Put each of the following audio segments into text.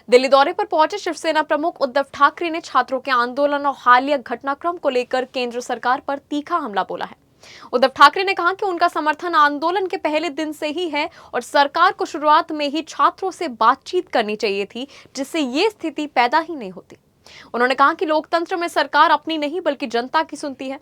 दिल्ली दौरे पर पहुंचे शिवसेना प्रमुख उद्धव ठाकरे ने छात्रों के आंदोलन और हालिया घटनाक्रम को लेकर केंद्र सरकार पर तीखा हमला बोला है। उद्धव ठाकरे ने कहा कि उनका समर्थन आंदोलन के पहले दिन से ही है और सरकार को शुरुआत में ही छात्रों से बातचीत करनी चाहिए थी, जिससे ये स्थिति पैदा ही नहीं होती। उन्होंने कहा कि लोकतंत्र में सरकार अपनी नहीं बल्कि जनता की सुनती है।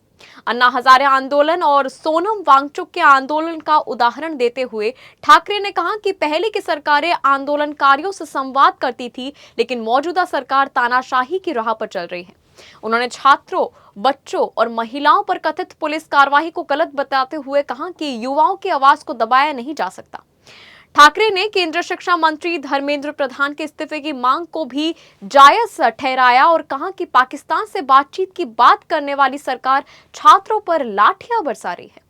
अन्ना हजारे आंदोलन और सोनम वांगचुक के आंदोलन का उदाहरण देते हुए ठाकरे ने कहा कि पहले की सरकारें आंदोलनकारियों से संवाद करती थी, लेकिन मौजूदा सरकार तानाशाही की राह पर चल रही है। उन्होंने छात्रों, बच्चों और महिलाओं पर कथित पुलिस कार्रवाई को गलत बताते हुए कहा कि युवाओं की आवाज को दबाया नहीं जा सकता। ठाकरे ने केंद्रीय शिक्षा मंत्री धर्मेंद्र प्रधान के इस्तीफे की मांग को भी जायज ठहराया और कहा कि पाकिस्तान से बातचीत की बात करने वाली सरकार छात्रों पर लाठियां बरसा रही है।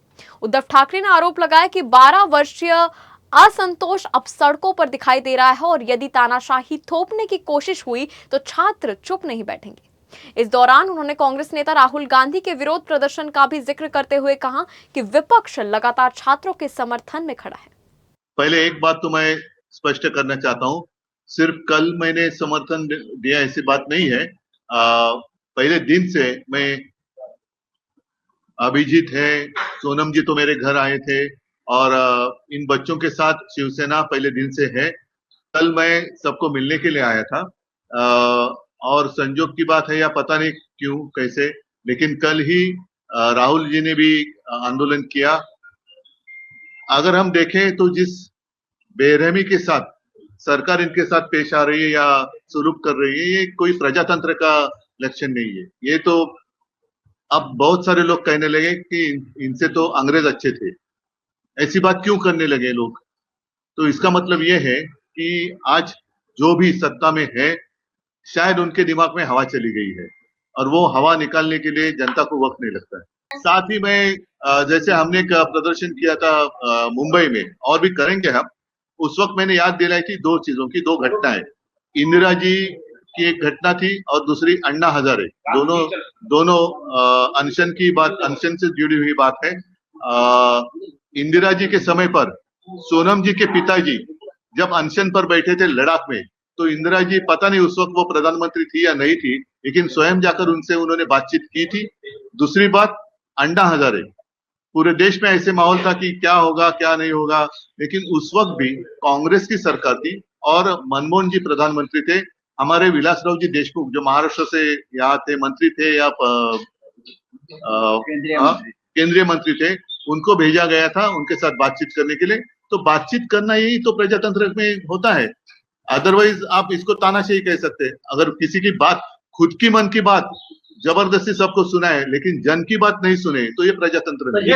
उद्धव ठाकरे ने आरोप लगाया कि 12 वर्षीय असंतोष अब सड़कों पर दिखाई दे रहा है और यदि तानाशाही थोपने की कोशिश हुई तो छात्र चुप नहीं बैठेंगे। इस दौरान उन्होंने कांग्रेस नेता राहुल गांधी के विरोध प्रदर्शन का भी जिक्र करते हुए कहा कि विपक्ष लगातार छात्रों के समर्थन में खड़ा है। पहले एक बात तो मैं स्पष्ट करना चाहता हूँ, सिर्फ कल मैंने समर्थन दिया ऐसी बात नहीं है। पहले दिन से मैं, अभिजीत है, सोनम जी तो मेरे घर आए थे और इन बच्चों के साथ शिवसेना पहले दिन से है। कल मैं सबको मिलने के लिए आया था और संजोग की बात है या पता नहीं क्यों कैसे, लेकिन कल ही राहुल जी ने भी आंदोलन किया। अगर हम देखें तो जिस बेरहमी के साथ सरकार इनके साथ पेश आ रही है या सुलूक कर रही है, ये कोई प्रजातंत्र का लक्षण नहीं है। ये तो अब बहुत सारे लोग कहने लगे कि इनसे तो अंग्रेज अच्छे थे। ऐसी बात क्यों करने लगे लोग? तो इसका मतलब ये है कि आज जो भी सत्ता में है, शायद उनके दिमाग में हवा चली गई है और वो हवा निकालने के लिए जनता को वक्त नहीं लगता है। साथ ही मैं, जैसे हमने एक प्रदर्शन किया था मुंबई में और भी करेंगे हम, उस वक्त मैंने याद दिलाई थी दो चीजों की, दो घटनाएं। इंदिरा जी की एक घटना थी और दूसरी अन्ना हजारे। दोनों अनशन की बात, अनशन से जुड़ी हुई बात है। इंदिरा जी के समय पर सोनम जी के पिताजी जब अनशन पर बैठे थे लद्दाख में, तो इंदिरा जी पता नहीं उस वक्त वो प्रधानमंत्री थी या नहीं थी, लेकिन स्वयं जाकर उनसे उन्होंने बातचीत की थी। दूसरी बात, अन्ना हजारे, पूरे देश में ऐसे माहौल था कि क्या होगा क्या नहीं होगा, लेकिन उस वक्त भी कांग्रेस की सरकार थी और मनमोहन जी प्रधानमंत्री थे। हमारे विलासराव जी देशमुख जो महाराष्ट्र से यहाँ थे, मंत्री थे या केंद्रीय मंत्री थे, उनको भेजा गया था उनके साथ बातचीत करने के लिए। तो बातचीत करना यही तो प्रजातंत्र में होता है। अदरवाइज आप इसको तानाशाही कह सकते हैं। अगर किसी की बात, खुद की मन की बात जबरदस्ती सबको सुनाए लेकिन जन की बात नहीं सुने, तो ये प्रजातंत्र नहीं है।